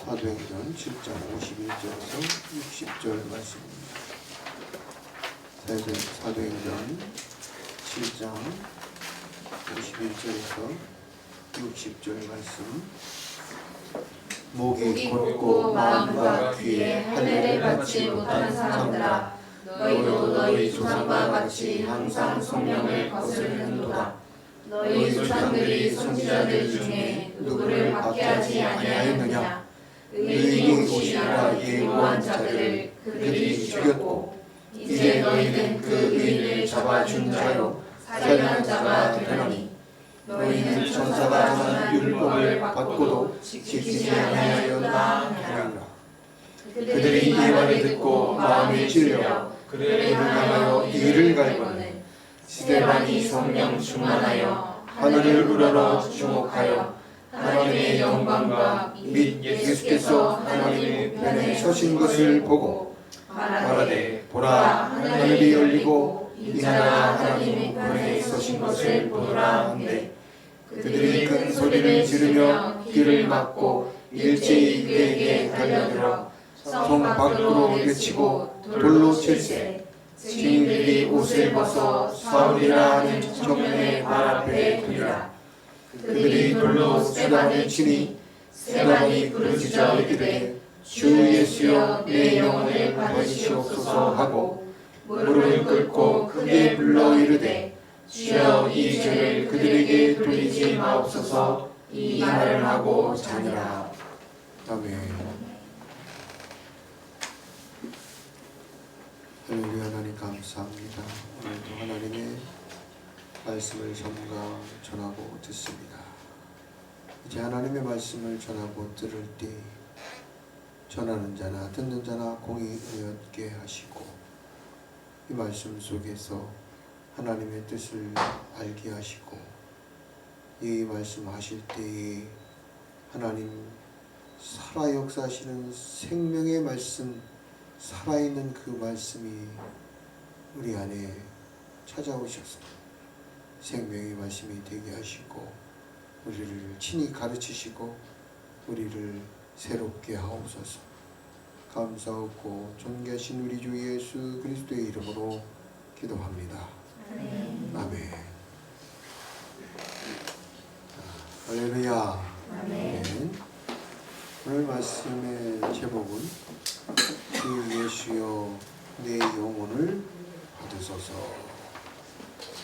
사도행전 7장 51절에서 60절 말씀입니다. 사도행전 7장 51절에서 60절 말씀. 목이 곧고 마음과 귀에 할례를 받지 못한 사람들아, 너희도 너희 조상과 같이 항상 성령을 거스르는도다. 너희 조상들이 선지자들 중에 누구를 박해하지 아니하였느냐? 의인이 오시리라 예고한 자들을 그들이 죽였고, 이제 너희는 그 의인을 잡아준 자요 살인한 자가 되노니, 너희는 천사가 전한 율법을 받고도 지키지 아니하였다 하니라. 그들이 이 말을 듣고 마음이 찔려 그를 향하여 이를 갈고는 스데반이 성령 충만하여 하늘을 우러러 주목하여 하나님의 영광과 및 예수께서 하나님의 편에 서신 것을 보고 말하되, 보라, 하늘이 열리고 이 나라가 하나님의 편에 서신 것을 보노라 한데, 그들이 큰 소리를 지르며 귀를 막고 일제히 그에게 달려들어 성 밖으로 외치고 돌로 칠세. 증인들이 옷을 벗어 사울이라 하는 청년의 발 앞에 두니라. 그들이 돌로 스데반을 치니 스데반이 부르짖어 이르되, 주 예수여 내 영혼을 받으시옵소서 하고 무릎을 꿇고 크게 불러 이르되, 주여 이 죄를 그들에게 돌리지 마옵소서. 이 말을 하고 자니라. 아멘. 할렐루야. 하나님 감사합니다. 오늘도 하나님의 말씀을 전하고 듣습니다. 이제 하나님의 말씀을 전하고 들을 때 전하는 자나 듣는 자나 공의 얻게 하시고, 이 말씀 속에서 하나님의 뜻을 알게 하시고, 이 말씀하실 때에 하나님 살아 역사하시는 생명의 말씀, 살아있는 그 말씀이 우리 안에 찾아오셔서 생명의 말씀이 되게 하시고, 우리를 친히 가르치시고 우리를 새롭게 하옵소서. 감사하고 존귀하신 우리 주 예수 그리스도의 이름으로 기도합니다. 아멘. 할렐루야. 아멘. 오늘 말씀의 제목은 주 예수여 내 영혼을 받으소서.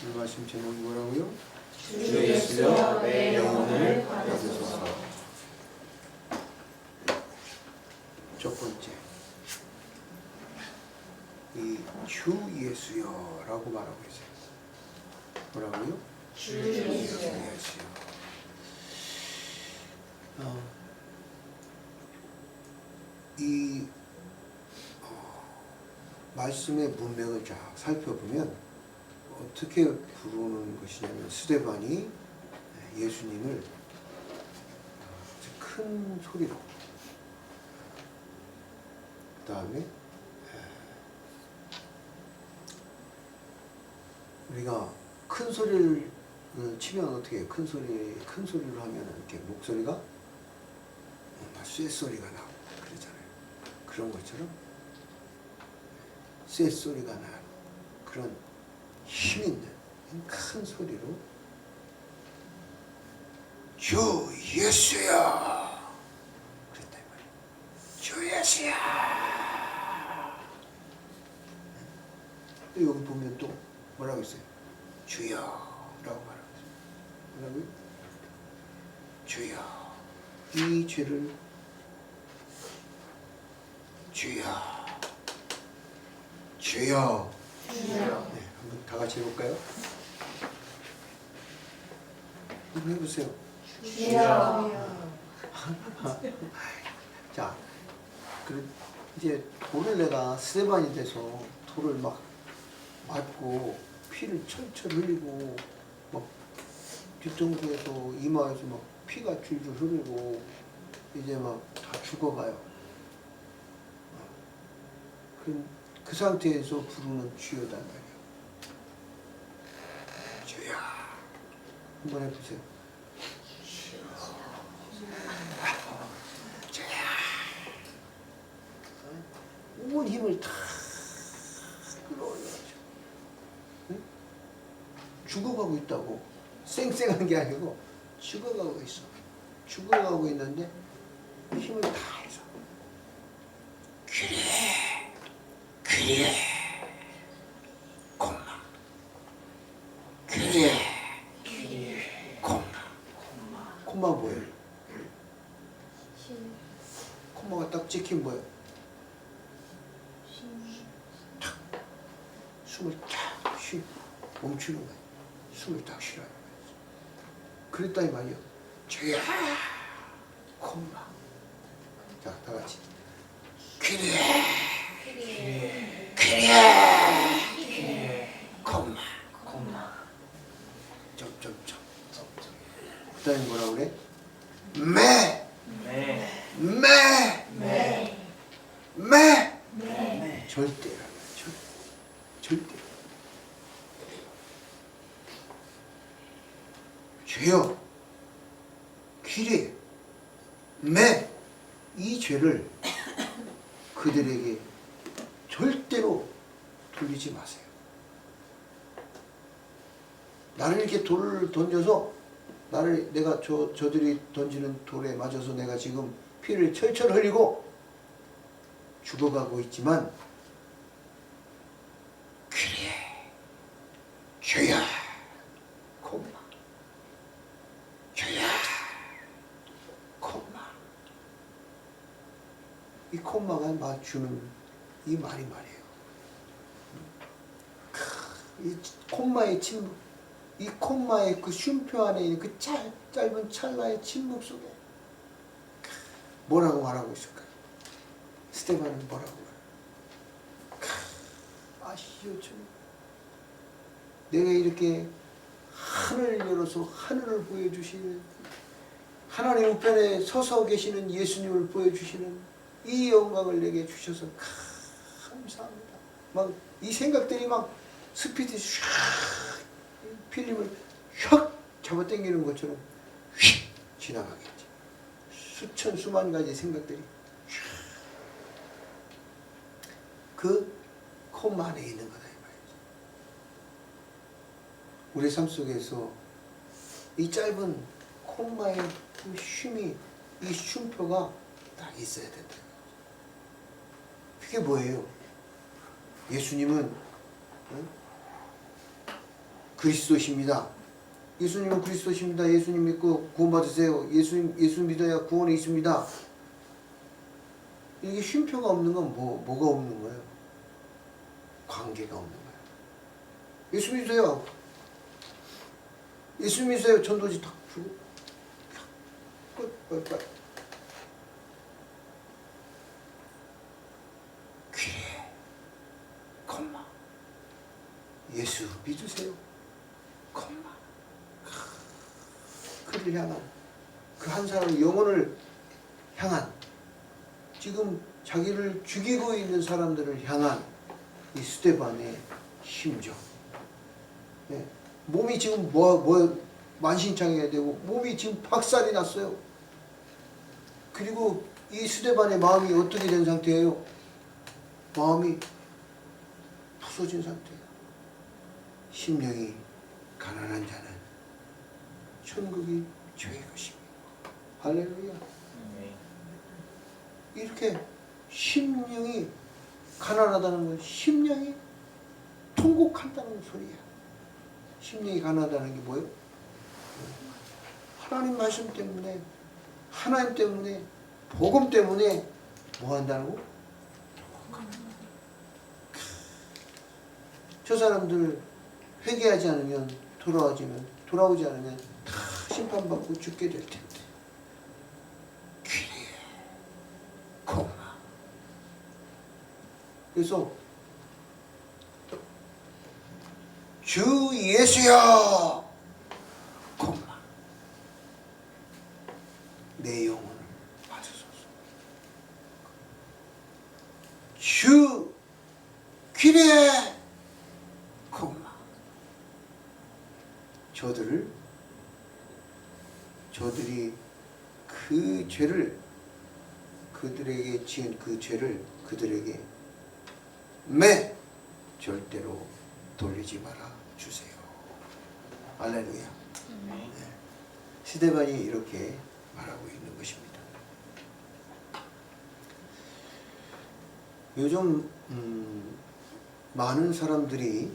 오늘 말씀 제목이 뭐라고요? 주 예수여 내 영혼을 받으소서. 첫 번째, 이 주 예수여라고 말하고 있어요. 뭐라고요? 주 예수여. 이 말씀의 문맥을 쫙 살펴보면 어떻게 부르는 것이냐면, 스데반이 예수님을 큰 소리로, 그 다음에 우리가 큰 소리를 치면 어떻게 해요? 큰 소리로 하면 이렇게 목소리가 쇠소리가 나고 그러잖아요. 그런 것처럼 쇠소리가 나는 그런 힘 있는 큰 소리로 주 예수야 그랬다 이 말이에요. 주 예수야. 여기 보면 또 뭐라고 했어요? 주여 라고 말하고 있어요. 뭐라고요? 주여. 이 죄를 주여. 주여. 네, 한번 다 같이 해볼까요? 한번 해보세요. 주여. 자, 이제 돌을 내가 스데반이 돼서 돌을 막 맞고 피를 철철 흘리고 막 뒤통수에서 이마에서 막 피가 줄줄 흐르고 이제 막 다 죽어가요. 그 상태에서 부르는 주여단 말이에요. 주여. 한번 해보세요. 온 힘을 다 끌어올려가지고, 응? 죽어가고 있다고. 쌩쌩한 게 아니고 죽어가고 있어. 죽어가고 있는데 힘을 다 해서 그래 콤마 그래 콤마 뭐예요? 콤마가 딱 찍힌 뭐예요? 탁 숨을 탁 멈추는 거예요. 숨을 딱 쉬어요. 그랬다니 말이요. 저야 콤마. 자, 다 같이 그래 콤마 점점점. 그 다음에 뭐라 그래? 절대라는 거야. 절대. 죄요. 기래. 이 죄를 그들에게 절대로 돌리지 마세요. 나를 이렇게 돌을 던져서 내가 저들이 던지는 돌에 맞아서 내가 지금 피를 철철 흘리고 죽어가고 있지만, 그래 죄야 콤마 죄야 콤마. 이 콤마가 주는 이 말이 말이에요. 이 콤마의 침묵, 이 콤마의 그 쉼표 안에 있는 그 짧은 찰나의 침묵 속에 뭐라고 말하고 있을까요? 스테반은 뭐라고 말해요? 아시오, 내가 이렇게 하늘을 열어서 하늘을 보여주시는, 하나님 우편에 서서 계시는 예수님을 보여주시는 이 영광을 내게 주셔서 감사합니다. 막 이 생각들이 막 스피드 샥 필름을 휙 잡아당기는 것처럼 휙 지나가겠지. 수천 수만 가지 생각들이 그 콤마 안에 있는 거다 이 말이지. 우리 삶 속에서 이 짧은 콤마의 그 쉼이, 이 쉼표가 딱 있어야 된다. 그게 뭐예요? 예수님은 그리스도십니다. 예수님은 그리스도십니다. 예수님 믿고 구원받으세요. 예수 믿어야 구원이 있습니다. 이게 쉼표가 없는 건 뭐가 없는 거예요? 관계가 없는 거예요. 예수 믿으세요. 예수 믿으세요. 전도지 탁 주고 끝. 그래 콤마 예수 믿으세요. 콤마. 그를 향한, 그 한 사람의 영혼을 향한, 지금 자기를 죽이고 있는 사람들을 향한 이 스데반의 심정. 네. 몸이 지금 만신창이가 되고 몸이 지금 박살이 났어요. 그리고 이 스데반의 마음이 어떻게 된 상태예요? 마음이 부서진 상태예요. 심령이 가난한 자는 천국이 저의 것입니다. 할렐루야. 이렇게 심령이 가난하다는 건 심령이 통곡한다는 소리야. 심령이 가난하다는 게 뭐예요? 하나님 말씀 때문에, 하나님 때문에, 복음 때문에 뭐 한다고? 저 사람들 회개하지 않으면, 돌아오지 않으면 다 심판받고 죽게 될 텐데. 그래 콤마. 그래서 주 예수여 콤마 내 영혼을 받으소서. 주 기리에 콤마 저들이 그 죄를, 그들에게 지은 그 죄를 그들에게 절대로 돌리지 말아 주세요. 할렐루야. 네. 스데반이 이렇게 말하고 있는 것입니다. 요즘 많은 사람들이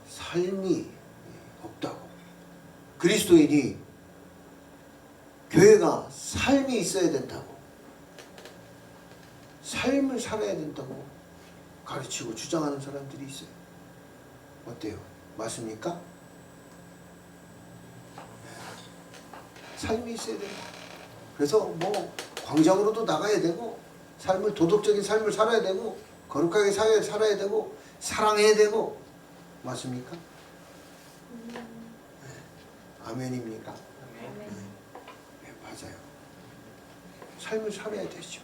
삶이 없다고, 그리스도인이 교회가 삶이 있어야 된다고, 삶을 살아야 된다고 가르치고 주장하는 사람들이 있어요. 어때요? 맞습니까? 삶이 있어야 된다. 그래서 뭐 광장으로도 나가야 되고, 삶을, 도덕적인 삶을 살아야 되고, 거룩하게 살아야 되고, 사랑해야 되고. 맞습니까? 네. 아멘입니까? 네. 네, 맞아요. 삶을 살아야 되죠.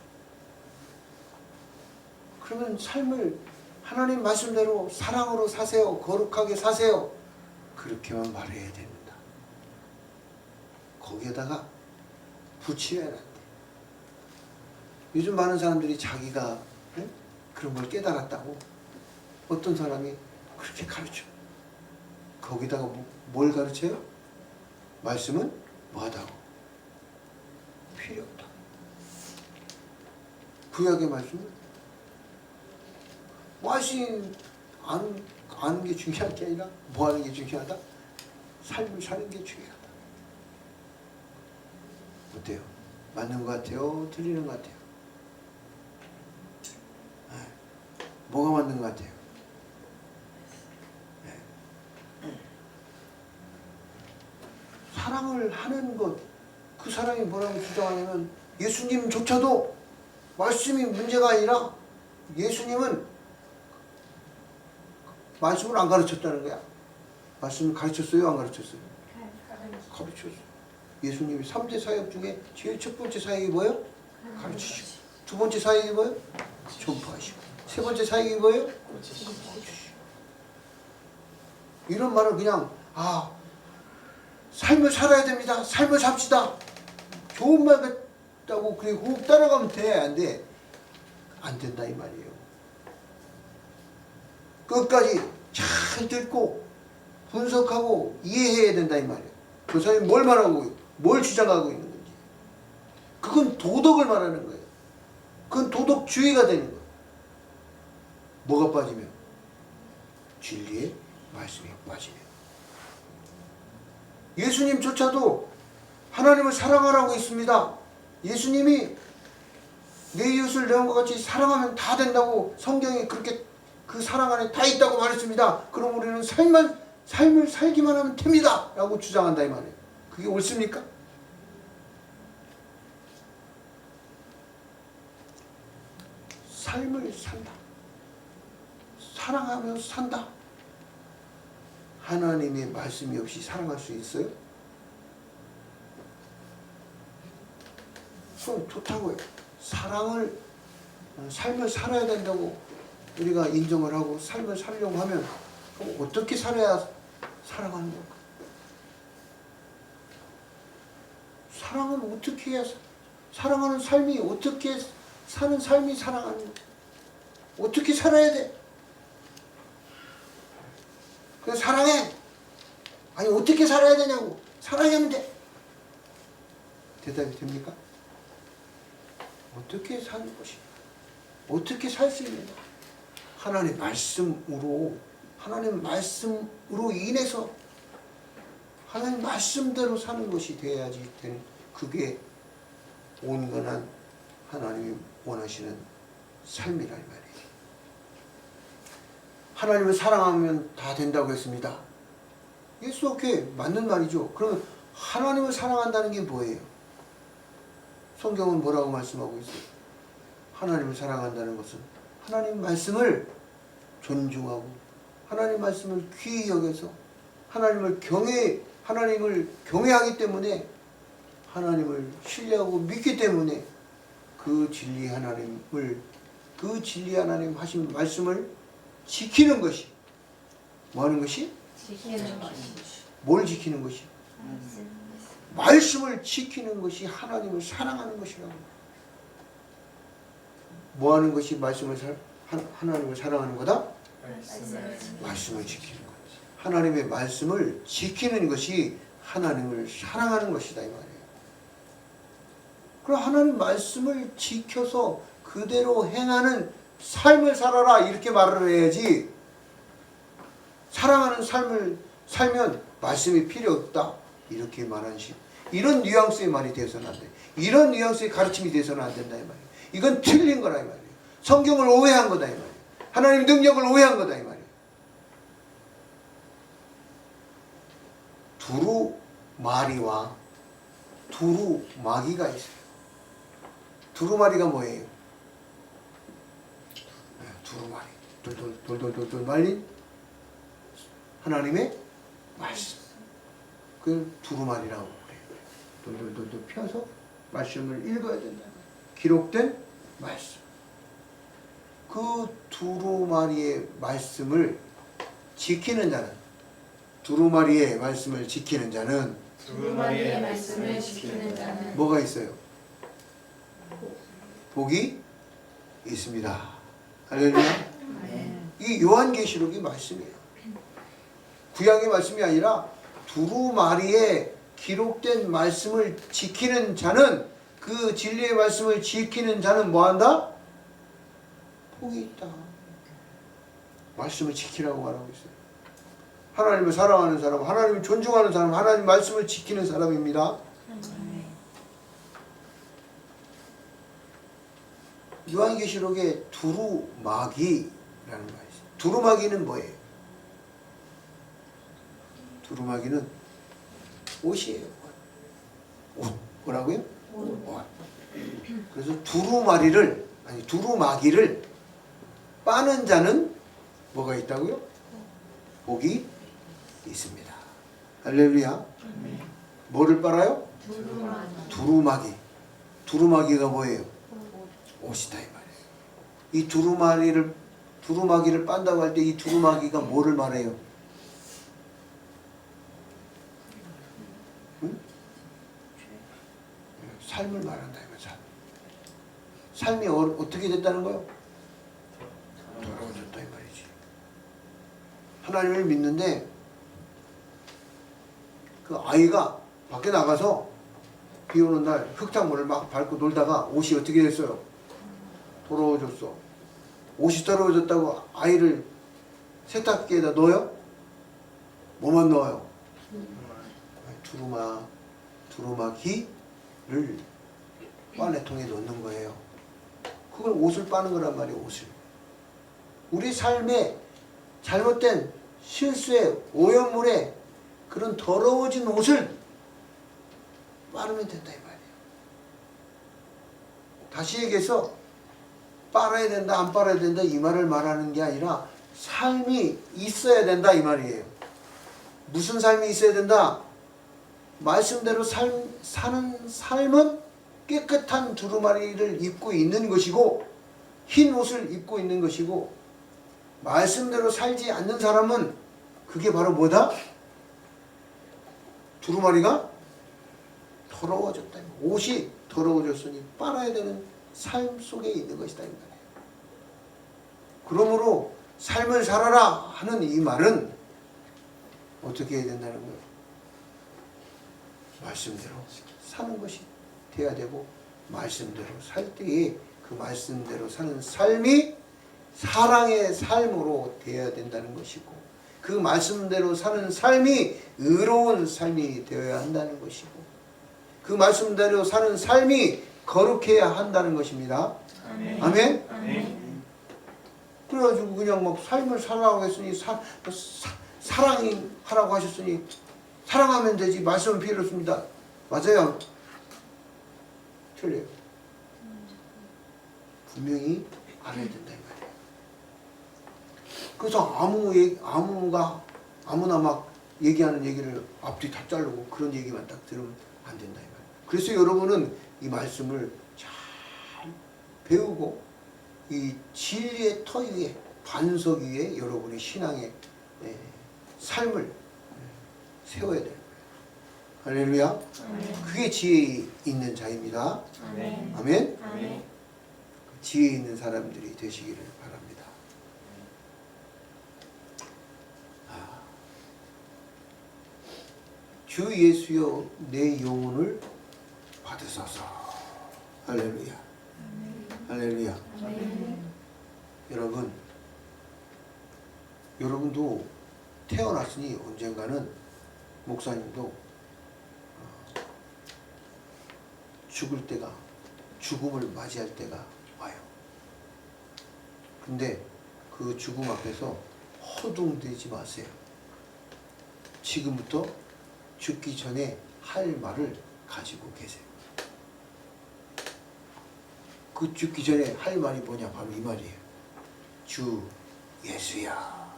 그러면 삶을 하나님 말씀대로 사랑으로 사세요. 거룩하게 사세요. 그렇게만 말해야 됩니다. 거기에다가 붙여야 안 돼. 요즘 많은 사람들이 자기가 그런 걸 깨달았다고, 어떤 사람이 그렇게 가르쳐. 거기다가 뭘 가르쳐요? 말씀은 뭐하다고? 필요 없다. 구약의 말씀은 말씀 아는 게 중요한 게 아니라 뭐 하는 게 중요하다? 삶을 사는 게 중요하다. 어때요? 맞는 것 같아요? 틀리는 것 같아요? 네. 뭐가 맞는 것 같아요? 네. 사랑을 하는 것, 그 사람이 뭐라고 주장하냐면, 예수님조차도 말씀이 문제가 아니라 예수님은 말씀을 안 가르쳤다는 거야. 말씀을 가르쳤어요? 안 가르쳤어요? 가르쳤어요. 예수님이 3대 사역 중에 제일 첫 번째 사역이 뭐예요? 가르치시고. 두 번째 사역이 뭐예요? 전파하시고. 세 번째 사역이 뭐예요? 가르치시고. 이런 말을 그냥 삶을 살아야 됩니다. 삶을 삽시다. 좋은 말 같다고 그냥 훅 따라가면 돼? 안 돼? 안 된다 이 말이에요. 끝까지 잘 듣고 분석하고 이해해야 된다 이 말이에요. 그 사람이 뭘 말하고 뭘 주장하고 있는 건지. 그건 도덕을 말하는 거예요. 그건 도덕주의가 되는 거예요. 뭐가 빠지면? 진리의 말씀이 빠지면. 예수님조차도 하나님을 사랑하라고 했습니다. 예수님이 내 이웃을 내 몸과 같이 사랑하면 다 된다고, 성경에 그렇게 그 사랑 안에 다 있다고 말했습니다. 그럼 우리는 삶을 살기만 하면 됩니다. 라고 주장한다 이 말이에요. 그게 옳습니까? 삶을 산다. 사랑하며 산다. 하나님의 말씀이 없이 사랑할 수 있어요? 그건 좋다고요. 삶을 살아야 된다고 우리가 인정을 하고 삶을 살려고 하면, 그럼 어떻게 살아야 사랑하는 걸까? 사랑은 어떻게 해야, 사랑하는 삶이 어떻게 사는 삶이 사랑하는 거야? 어떻게 살아야 돼? 그냥 사랑해. 아니 어떻게 살아야 되냐고. 사랑하면 돼. 대답이 됩니까? 어떻게 사는 것이, 어떻게 살 수 있는가? 하나님 말씀으로 인해서 하나님 말씀대로 사는 것이 돼야지 되는, 그게 온건한 하나님이 원하시는 삶이란 말이에요. 하나님을 사랑하면 다 된다고 했습니다. 예수 오케이 맞는 말이죠. 그러면 하나님을 사랑한다는 게 뭐예요? 성경은 뭐라고 말씀하고 있어요? 하나님을 사랑한다는 것은 하나님 말씀을 존중하고 하나님 말씀을 귀히 여겨서 하나님을 경외하기 때문에, 하나님을 신뢰하고 믿기 때문에 그 진리 하나님 하신 말씀을 지키는 것이, 뭐 하는 것이? 지키는 것이. 뭘 지키는 것이? 말씀을 지키는 것이 하나님을 사랑하는 것이라고. 뭐 하는 것이 말씀을 하나님을 사랑하는 거다? 말씀을 말씀을 지키는 거지. 하나님의 말씀을 지키는 것이 하나님을 사랑하는 것이다 이 말이에요. 그럼 하나님 말씀을 지켜서 그대로 행하는 삶을 살아라 이렇게 말을 해야지, 사랑하는 삶을 살면 말씀이 필요 없다 이렇게 말하는 식, 이런 뉘앙스의 말이 되어서는 안 돼. 이런 뉘앙스의 가르침이 되어서는 안 된다 이 말이에요. 이건 틀린 거라 이 말이에요. 성경을 오해한 거다 이 말이에요. 하나님의 능력을 오해한 거다 이 말이에요. 두루마리와 두루마기가 있어요. 두루마리가 뭐예요? 두루마리, 돌돌돌돌 말린 하나님의 말씀, 그걸 두루마리라고 그래요. 돌돌돌돌 펴서 말씀을 읽어야 된다. 기록된 말씀. 그 두루마리의 말씀을 지키는 자는, 두루마리의 말씀을 지키는 자는, 두루마리의 말씀을 지키는 자는 뭐가 있어요? 복이 있습니다. 할렐루야. 이 요한계시록이 말씀이에요. 구약의 말씀이 아니라 두루마리에 기록된 말씀을 지키는 자는, 그 진리의 말씀을 지키는 자는 뭐한다? 복이 있다. 말씀을 지키라고 말하고 있어요. 하나님을 사랑하는 사람, 하나님을 존중하는 사람, 하나님 말씀을 지키는 사람입니다. 요한계시록에 두루마기라는 말이 있어요. 두루마기는 뭐예요? 두루마기는 옷이에요. 옷. 뭐라고요? 옷. 그래서 두루마기를 빠는 자는 뭐가 있다고요? 복이 있습니다. 할렐루야. 뭐를 빨아요? 두루마기. 두루마기가 뭐예요? 옷이다 이 말이에요. 이 두루마기를 빤다고 할 때 이 두루마기가 뭐를 말해요? 응? 삶을 말한다 이거. 삶이 어떻게 됐다는 거요? 돌아오셨다 이 말이지. 하나님을 믿는데 그 아이가 밖에 나가서 비 오는 날 흙탕물을 막 밟고 놀다가 옷이 어떻게 됐어요? 더러워졌어. 옷이 더러워졌다고 아이를 세탁기에다 넣어요? 뭐만 넣어요? 두루마기를 빨래통에 넣는 거예요. 그걸 옷을 빠는 거란 말이에요. 옷을. 우리 삶에 잘못된 실수에 오염물에 그런 더러워진 옷을 빠르면 된다 이 말이에요. 다시 얘기해서 빨아야 된다 안 빨아야 된다 이 말을 말하는 게 아니라 삶이 있어야 된다 이 말이에요. 무슨 삶이 있어야 된다? 말씀대로 사는 삶은 깨끗한 두루마리를 입고 있는 것이고 흰 옷을 입고 있는 것이고, 말씀대로 살지 않는 사람은 그게 바로 뭐다? 두루마리가 더러워졌다. 옷이 더러워졌으니 빨아야 되는 삶 속에 있는 것이다 이 말이에요. 그러므로 삶을 살아라 하는 이 말은 어떻게 해야 된다는 거예요? 말씀대로 사는 것이 돼야 되고, 말씀대로 살 때에 그 말씀대로 사는 삶이 사랑의 삶으로 되어야 된다는 것이고, 그 말씀대로 사는 삶이 의로운 삶이 되어야 한다는 것이고, 그 말씀대로 사는 삶이 거룩해야 한다는 것입니다. 아멘? 아멘? 아멘. 그래가지고 그냥 막 삶을 살라고 했으니 사랑하라고 하셨으니 사랑하면 되지 말씀은 필요 없습니다. 맞아요? 틀려요. 분명히 알아야 된다 이 말이에요. 그래서 아무나 막 얘기하는 얘기를 앞뒤 다 자르고 그런 얘기만 딱 들으면 안 된다 이 말이에요. 그래서 여러분은 이 말씀을 잘 배우고 이 진리의 터 위에, 반석 위에 여러분의 신앙의 삶을 세워야 돼요. 할렐루야. 그게 지혜 있는 자입니다. 아멘. 아멘. 지혜 있는 사람들이 되시기를 바랍니다. 주 예수여 내 영혼을 받으소서. 할렐루야. 할렐루야. 여러분도 태어났으니 언젠가는 목사님도 죽을 때가, 죽음을 맞이할 때가 와요. 근데 그 죽음 앞에서 허둥대지 마세요. 지금부터 죽기 전에 할 말을 가지고 계세요. 그 죽기 전에 할 말이 뭐냐? 바로 이 말이에요. 주 예수야.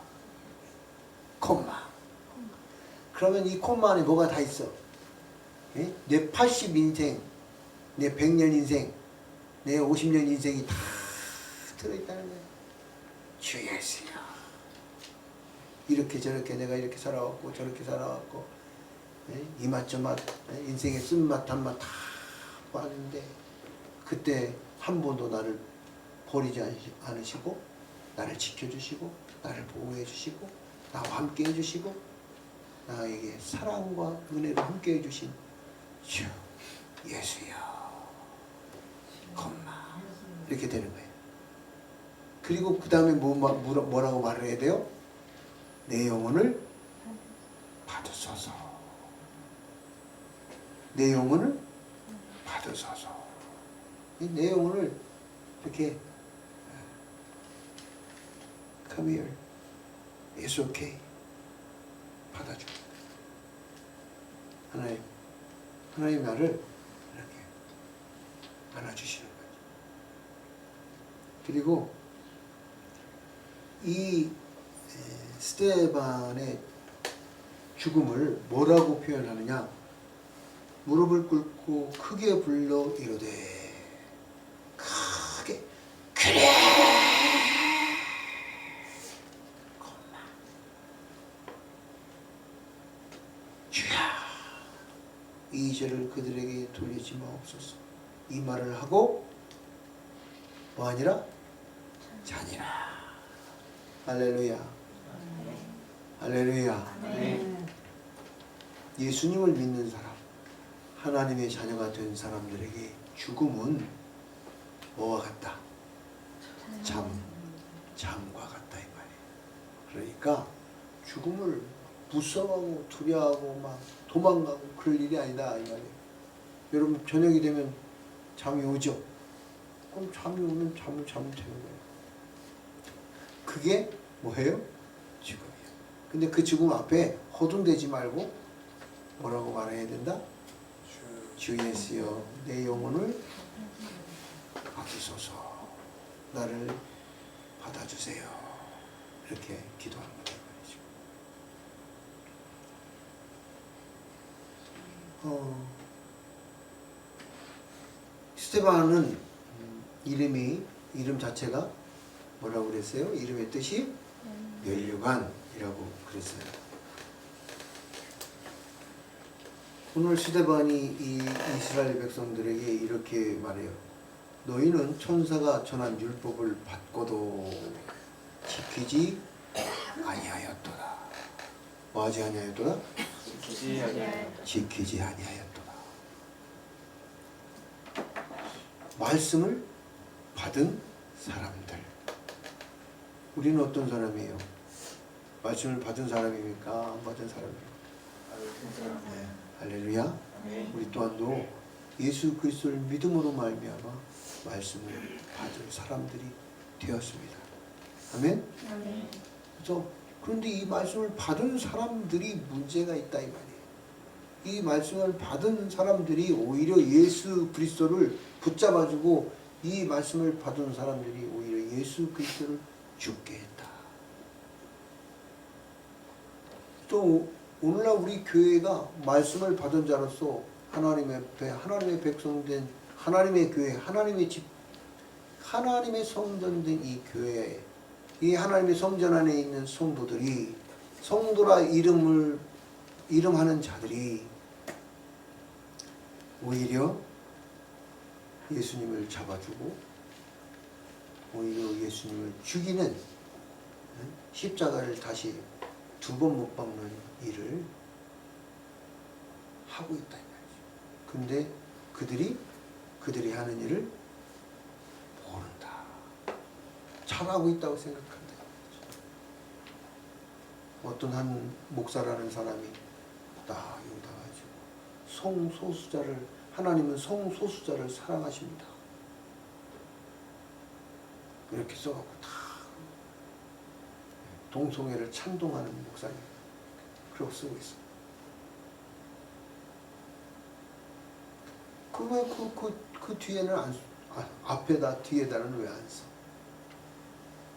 콤마. 그러면 이 콤마 안에 뭐가 다 있어? 예? 내 80인생, 내 100년 인생, 내 50년 인생이 다 들어있다는 거예요. 주 예수야. 이렇게 저렇게 내가 이렇게 살아왔고 저렇게 살아왔고, 예? 이맛 저맛, 예? 인생의 쓴맛 단맛 다 봤는데 그때 한 번도 나를 버리지 않으시고 나를 지켜주시고 나를 보호해 주시고 나와 함께 해주시고 나에게 사랑과 은혜를 함께 해주신 주 예수야. 콤마. 이렇게 되는 거예요. 그리고 그 다음에 뭐라고 말을 해야 돼요? 내 영혼을 받으소서. 내 영혼을 받으소서. 내 영혼을 이렇게 Come here. It's okay. 받아줘. 하나님 나를 이렇게 안아주시는 거죠. 그리고 이 스데반의 죽음을 뭐라고 표현하느냐? 무릎을 꿇고 크게 불러 이르되, 크게 그래 주야, 이 죄를 그들에게 돌리지 마옵소서. 이 말을 하고 뭐 아니라 자니라. 할렐루야. 할렐루야. 예수님을 믿는 사람, 하나님의 자녀가 된 사람들에게 죽음은 뭐와 같다? 잠과 같다 이 말이에요. 그러니까 죽음을 무서워하고 두려워하고 막 도망가고 그럴 일이 아니다 이 말이에요. 여러분 저녁이 되면 잠이 오죠? 그럼 잠이 오면 잠을 자면 되는 거예요. 그게 뭐예요? 죽음이에요. 근데 그 죽음 앞에 허둥대지 말고 뭐라고 말해야 된다? 주 예수여 내 영혼을 받으소서. 나를 받아주세요. 이렇게 기도하는 거예요. 스데반은 이름 자체가 뭐라고 그랬어요? 이름의 뜻이 면류관이라고 그랬어요. 오늘 스데반이 이 이스라엘 백성들에게 이렇게 말해요. 너희는 천사가 전한 율법을 받고도 지키지 아니하였도다. 뭐하지 아니하였도다? 지키지 아니하였도다. 말씀을 받은 사람들. 우리는 어떤 사람이에요? 말씀을 받은 사람입니까? 안 받은 사람입니까? 네. 할렐루야. 우리 또한도 예수 그리스도를 믿음으로 말미암아 말씀을 받은 사람들이 되었습니다. 아멘? 그래서 그런데 이 말씀을 받은 사람들이 문제가 있다 이 말이에요. 이 말씀을 받은 사람들이 오히려 예수 그리스도를 붙잡아주고 이 말씀을 받은 사람들이 오히려 예수 그리스도를 죽게 했다. 또 오늘날 우리 교회가 말씀을 받은 자로서 하나님의 백성된 하나님의 교회, 하나님의 집, 하나님의 성전된 이 교회에 이 하나님의 성전 안에 있는 성도들이 성도라 이름하는 자들이 오히려 예수님을 잡아주고 오히려 예수님을 죽이는 십자가를 다시 2번 못 박는 일을 하고 있다 이 말이죠. 근데 그들이 하는 일을 모른다. 잘하고 있다고 생각한다. 어떤 한 목사라는 사람이 딱 여기다가 성소수자를, 하나님은 성소수자를 사랑하십니다. 이렇게 써갖고 다 동성애를 찬동하는 목사님 그렇게 쓰고 있어. 그 뒤에는 안, 앞에다 뒤에다는 왜 안 써?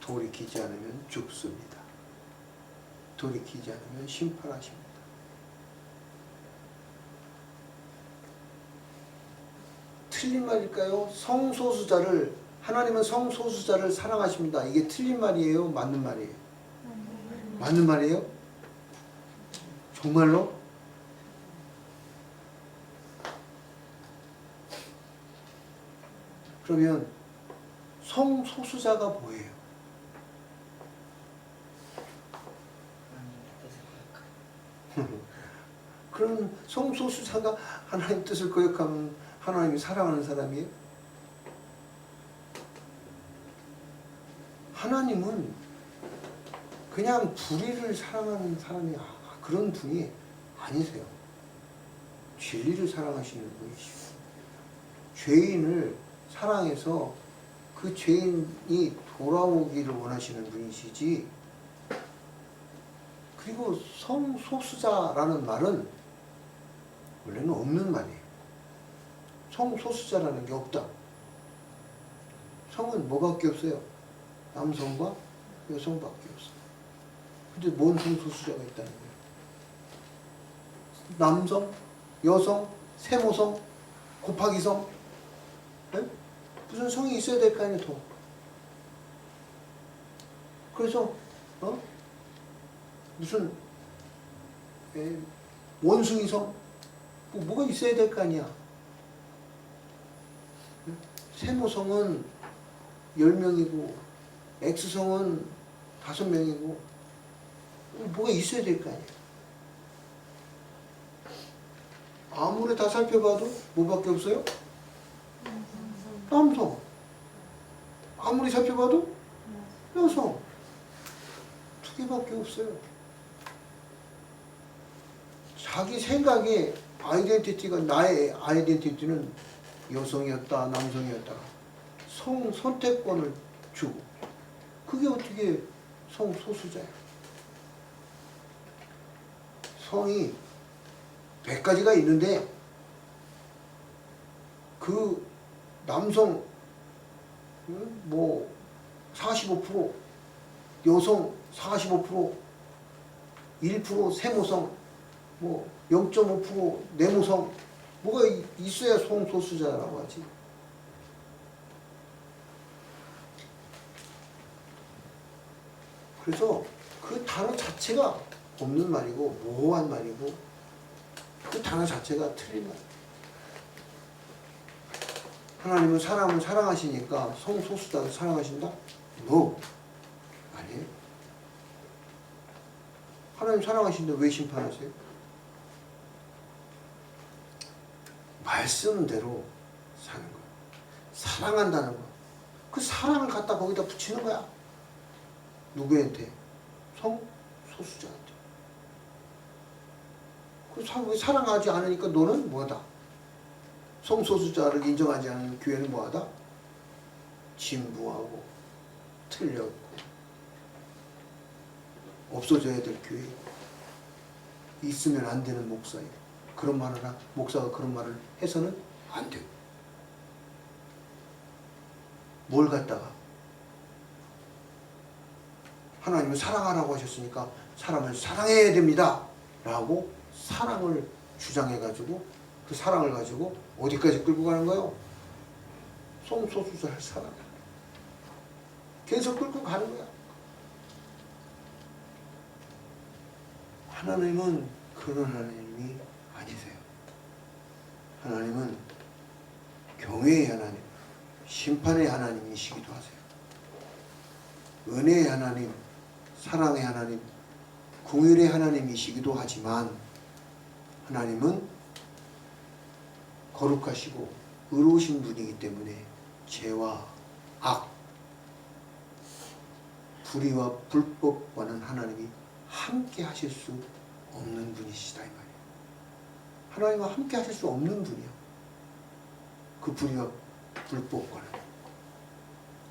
돌이키지 않으면 죽습니다. 돌이키지 않으면 심판하십니다. 틀린 말일까요? 하나님은 성소수자를 사랑하십니다. 이게 틀린 말이에요? 맞는 말이에요? 맞는 말이에요? 정말로? 그러면 성소수자가 뭐예요? 그럼 성소수자가 하나님 뜻을 거역하면 하나님이 사랑하는 사람이에요? 하나님은 그냥 불의를 사랑하는 사람이 그런 분이 아니세요. 진리를 사랑하시는 분이시고 죄인을 사랑해서 그 죄인이 돌아오기를 원하시는 분이시지. 그리고 성소수자라는 말은 원래는 없는 말이에요. 성소수자라는 게 없다. 성은 뭐밖에 없어요? 남성과 여성밖에 없어요. 근데 뭔 성소수자가 있다는 거예요? 남성, 여성, 세모성, 곱하기성, 네? 무슨 성이 있어야 될 거 아니에요, 더. 그래서 무슨 원숭이성 뭐가 있어야 될 거 아니야. 세모성은 10명이고 X성은 5명이고 뭐가 있어야 될 거 아니야. 아무리 다 살펴봐도 뭐밖에 없어요? 남성. 아무리 살펴봐도 여성. 2개밖에 없어요. 자기 생각에 아이덴티티가, 나의 아이덴티티는 여성이었다, 남성이었다. 선택권을 주고. 그게 어떻게 성소수자야? 성이 100가지가 있는데 그 남성 45%, 여성 45%, 1% 세모성, 0.5% 내모성, 뭐가 있어야 성소수자라고 하지. 그래서 그 단어 자체가 없는 말이고 모호한 말이고 그 단어 자체가 틀린 말. 하나님은 사람을 사랑하시니까 성소수자를 사랑하신다? No. 아니에요. 하나님 사랑하시는데 왜 심판하세요? 말씀대로 사는 거야. 사랑한다는 거야. 그 사랑을 갖다 거기다 붙이는 거야. 누구한테? 성소수자한테. 그 사랑하지 않으니까 너는 뭐다? 성소수자를 인정하지 않는 교회는 뭐하다? 진부하고 틀렸고 없어져야 될 교회, 있으면 안 되는 목사예요. 그런 말을 목사가 그런 말을 해서는 안 돼요. 뭘 갖다가 하나님은 사랑하라고 하셨으니까 사람을 사랑해야 됩니다 라고 사랑을 주장해가지고 그 사랑을 가지고 어디까지 끌고 가는 거예요? 성소수자를 사랑. 계속 끌고 가는 거야. 하나님은 그런 하나님이 아니세요. 하나님은 경외의 하나님, 심판의 하나님이시기도 하세요. 은혜의 하나님, 사랑의 하나님, 긍휼의 하나님이시기도 하지만 하나님은 거룩하시고 의로우신 분이기 때문에 죄와 악, 불의와 불법과는 하나님이 함께 하실 수 없는 분이시다 이 말이에요. 하나님과 함께 하실 수 없는 분이요. 그 불의와 불법과는,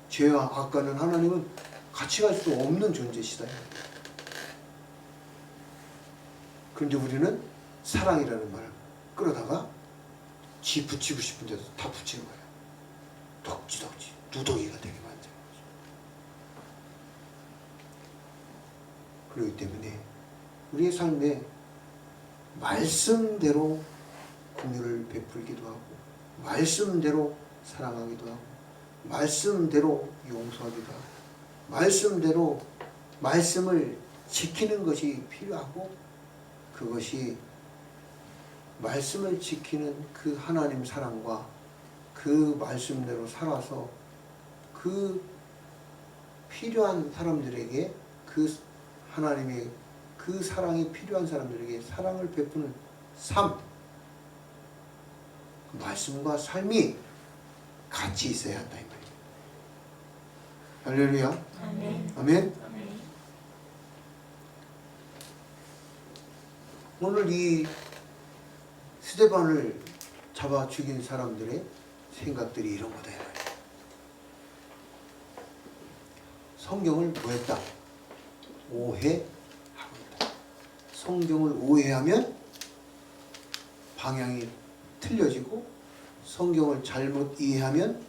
죄와 악과는 하나님은 같이 갈 수 없는 존재시다 이 말이에요. 그런데 우리는 사랑이라는 말을 끌어다가 지 붙이고 싶은 데서 다 붙이는 거예요. 덕지덕지 누더기가 되게 만드는 거죠. 그렇기 때문에 우리의 삶에 말씀대로 긍휼을 베풀기도 하고, 말씀대로 사랑하기도 하고, 말씀대로 용서하기도 하고, 말씀대로 말씀을 지키는 것이 필요하고, 그것이 말씀을 지키는 그 하나님 사랑과 그 말씀대로 살아서 그 필요한 사람들에게, 그 하나님의 그 사랑이 필요한 사람들에게 사랑을 베푸는 삶, 그 말씀과 삶이 같이 있어야 한다 이 말이에요. 할렐루야. 아멘. 아멘. 아멘. 오늘 이 스데반을 잡아 죽인 사람들의 생각들이 이런 거다 이 말이에요. 성경을 뭐했다? 오해하고 있다. 성경을 오해하면 방향이 틀려지고, 성경을 잘못 이해하면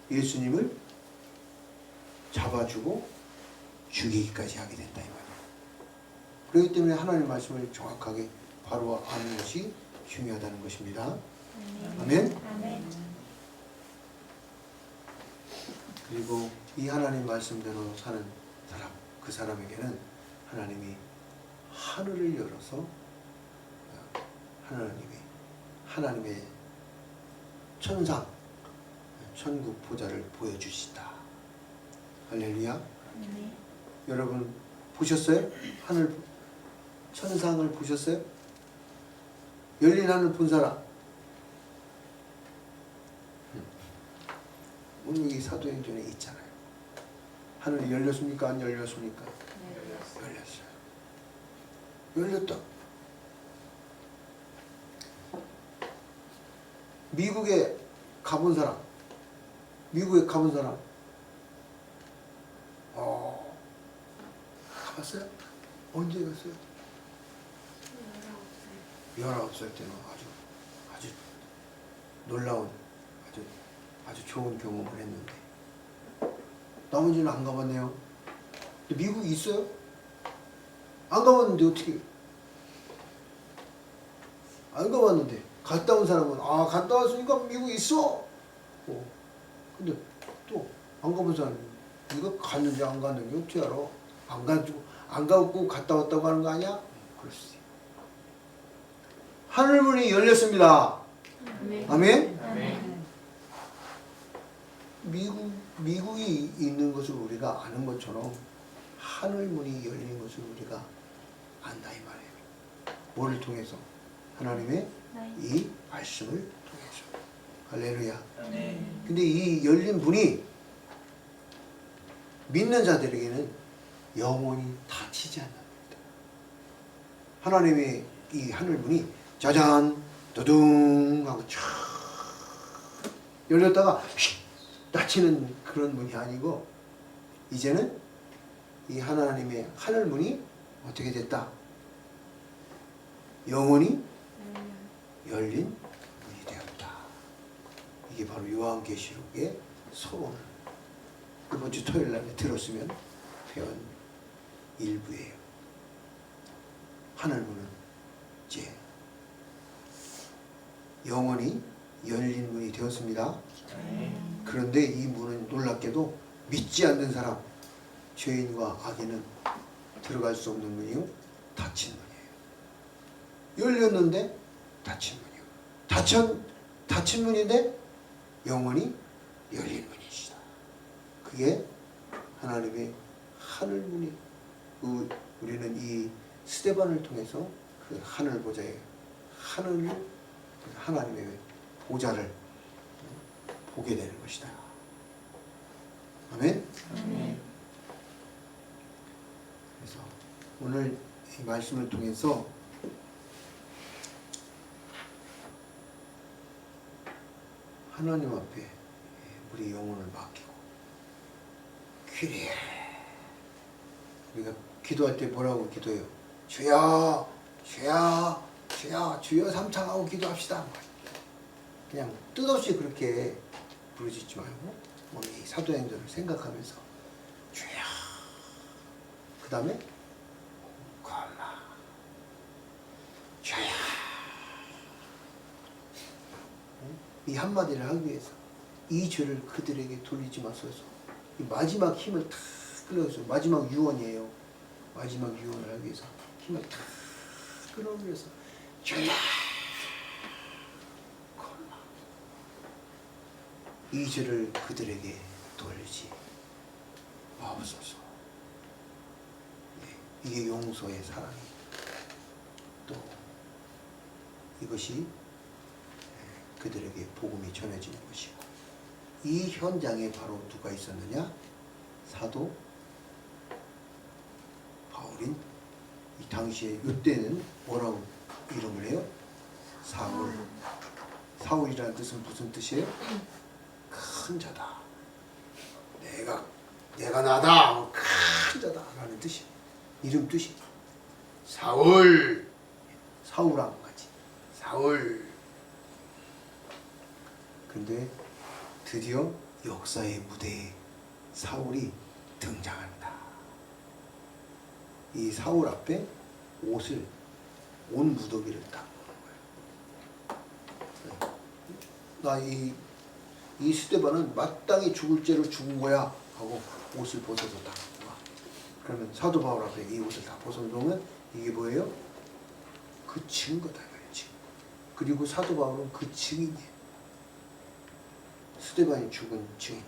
예수님을 잡아주고 죽이기까지 하게 된다 이 말이에요. 그렇기 때문에 하나님의 말씀을 정확하게 바로 아는 것이 중요하다는 것입니다. 아멘. 아멘. 그리고 이 하나님 말씀대로 사는 사람, 그 사람에게는 하나님이 하늘을 열어서 하나님의 천상, 천국 보좌를 보여주시다. 할렐루야. 아멘. 여러분 보셨어요? 하늘 천상을 보셨어요? 열린 하늘 본 사람? 오늘 여기 사도행전에 있잖아요. 하늘이 열렸습니까? 안 열렸습니까? 열렸어요. 열렸다. 미국에 가본 사람? 미국에 가본 사람? 가봤어요? 언제 갔어요? 19살 때는 아주 놀라운, 아주 좋은 경험을 했는데, 나머지는 안 가봤네요. 근데 미국이 있어요? 안 가봤는데 어떻게? 안 가봤는데 갔다 온 사람은 갔다 왔으니까 미국이 있어. 근데 또 안 가본 사람이 이거 갔는지 안 갔는지 어떻게 알아? 안 가고 갔다 왔다고 하는 거 아니야? 그럴 수 있어요. 하늘문이 열렸습니다. 아멘. 아멘. 아멘. 미국이 있는 것을 우리가 아는 것처럼 하늘문이 열린 것을 우리가 안다 이 말이에요. 뭐를 통해서? 하나님의 이 말씀을 통해서. 할렐루야. 근데 이 열린 문이 믿는 자들에게는 영원히 닫히지 않는다. 하나님의 이 하늘문이 짜잔 두둥 하고 쫙 열렸다가 휙 닫히는 그런 문이 아니고, 이제는 이 하나님의 하늘문이 어떻게 됐다? 영원히 열린 문이 되었다. 이게 바로 요한계시록의 서론을 이번 주 토요일 날에 들었으면 배운 일부예요. 하늘문은 이제 영원히 열린 문이 되었습니다. 그런데 이 문은 놀랍게도 믿지 않는 사람, 죄인과 악인은 들어갈 수 없는 문이요, 닫힌 문이에요. 열렸는데 닫힌 문이요. 닫힌 문인데 영원히 열린 문이시다. 그게 하나님의 하늘문이, 우리는 이 스데반을 통해서 그 하늘 보좌의 하늘을 하나님의 보좌를 보게 되는 것이다. 아멘? 아멘. 그래서 오늘 이 말씀을 통해서 하나님 앞에 우리 영혼을 맡기고 귀래 우리가 기도할 때 뭐라고 기도해요? 주여 주여 주여 주여 삼창하고 기도합시다. 그냥 뜻없이 그렇게 부르짖지 말고 우리 사도행전을 생각하면서 주여 그 다음에 고마 주여 이 한마디를 하기 위해서 이 죄를 그들에게 돌리지 마소서. 이 마지막 힘을 탁 끌어서 마지막 유언이에요. 마지막 유언을 하기 위해서 힘을 탁 끌어오기 위해서 주여 고마 이 죄를 그들에게 돌리지 마옵소서. 네, 이게 용서의 사랑이 또 이것이 그들에게 복음이 전해지는 것이고 이 현장에 바로 누가 있었느냐? 사도 바울인 이 당시에 이때는 뭐라고 이름을 해요? 사울. 사울이라는 뜻은 무슨 뜻이에요? 큰 자다. 내가 나다. 큰 자다 라는 뜻이에요. 이름 뜻이 사울. 사울하고 같이 사울. 근데 드디어 역사의 무대에 사울이 등장합니다. 이 사울 앞에 옷을 온 무더기를 딱 보는 거예요. 이 스데반은 마땅히 죽을 죄로 죽은 거야 하고 옷을 벗어서 딱 와. 그러면 사도 바울 앞에 이 옷을 다 벗어놓으면 이게 뭐예요? 그 증거다. 그리고 사도 바울은 그 증인이에요. 스데반이 죽은 증인,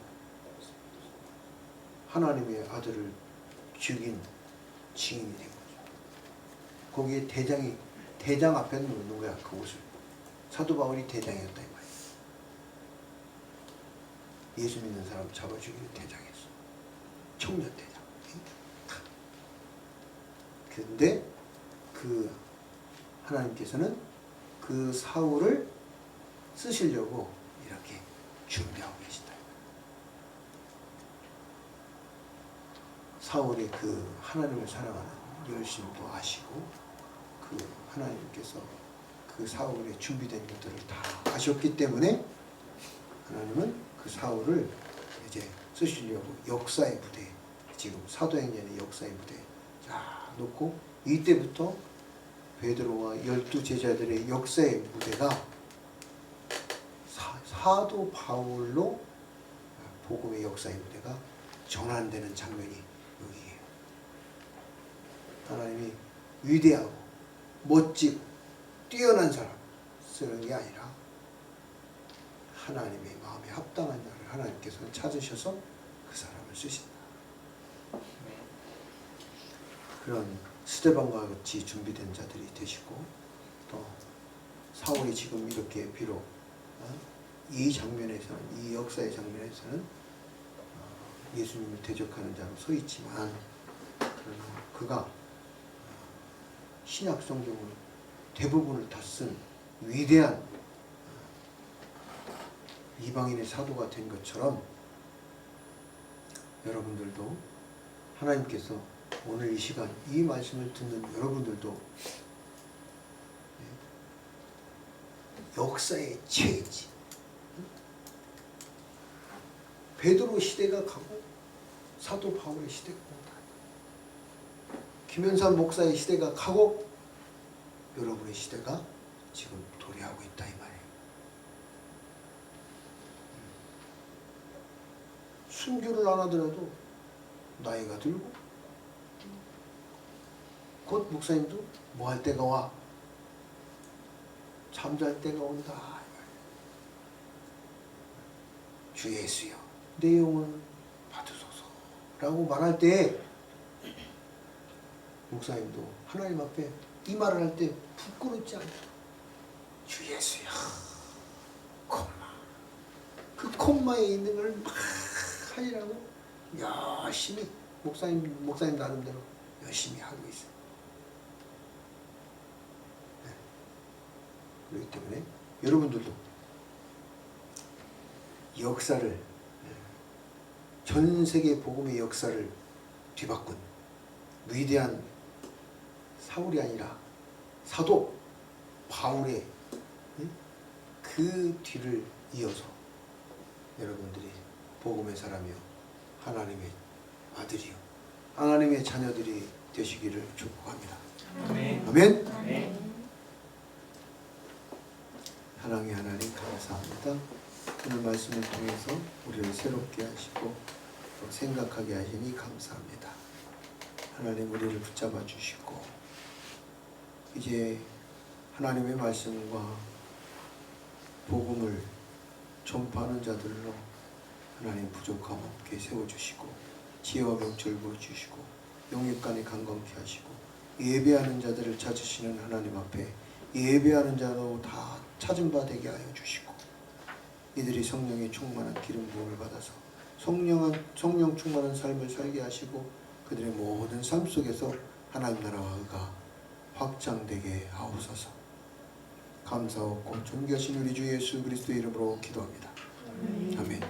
하나님의 아들을 죽인 증인이 된 거죠. 거기에 대장 앞에 놓는 거야. 그 옷을. 사도 바울이 대장이었다 이 말이야. 예수 믿는 사람 잡아 죽이는 대장이었어. 청년 대장. 근데 그 하나님께서는 그 사울을 쓰시려고 이렇게 준비하고 계시다. 사울의 그 하나님을 사랑하는 열심도 아시고 그 하나님께서 그 사울의 준비된 것들을 다 아셨기 때문에 하나님은 그 사울을 이제 쓰시려고 역사의 무대에 지금 사도행전의 역사의 무대에 쫙 놓고 이때부터 베드로와 12 제자들의 역사의 무대가 사도 바울로 복음의 역사의 무대가 전환되는 장면이 여기에요. 하나님이 위대하고 멋지고 뛰어난 사람 쓰는 게 아니라 하나님의 마음에 합당한 자를 하나님께서는 찾으셔서 그 사람을 쓰신다. 그런 스데반과 같이 준비된 자들이 되시고 또 사울이 지금 이렇게 비록 이 장면에서는 이 역사의 장면에서는 예수님을 대적하는 자로 서 있지만 그가 신약 성경을 대부분을 다 쓴 위대한 이방인의 사도가 된 것처럼 여러분들도 하나님께서 오늘 이 시간 이 말씀을 듣는 여러분들도 역사의 체인지 베드로 시대가 가고 사도 바울의 시대가 온다. 김현삼 목사의 시대가 가고 여러분의 시대가 지금 도래하고 있다 이 말이에요. 순교를 안 하더라도 나이가 들고 곧 목사님도 뭐 할 때가 와 잠잘 때가 온다. 주 예수여 내 영혼을 받으소서 라고 말할 때 목사님도 하나님 앞에 이 말을 할 때 부끄럽지 않고 주 예수야. 콤마. 그 콤마에 있는 걸 막 하리라고 열심히 목사님 나름대로 열심히 하고 있어요. 네. 그렇기 때문에 여러분들도 역사를, 전 세계 복음의 역사를 뒤바꾼 위대한 사울이 아니라 사도 바울의 그 뒤를 이어서 여러분들이 복음의 사람이요, 하나님의 아들이요, 하나님의 자녀들이 되시기를 축복합니다. 아멘. 아멘. 아멘. 사랑의 하나님 감사합니다. 오늘 말씀을 통해서 우리를 새롭게 하시고 또 생각하게 하시니 감사합니다. 하나님 우리를 붙잡아 주시고 이제 하나님의 말씀과 복음을 전파하는 자들로 하나님 부족함 없게 세워주시고 지혜와 명철 부어주시고 영육간에 강건케 하시고 예배하는 자들을 찾으시는 하나님 앞에 예배하는 자로 다 찾은 바 되게 하여 주시고 이들이 성령의 충만한 기름 부음을 받아서 성령 충만한 삶을 살게 하시고 그들의 모든 삶 속에서 하나님 나라와 의가 확장되게 하옵소서. 감사하고 존귀하신 우리 주 예수 그리스도의 이름으로 기도합니다. 아멘.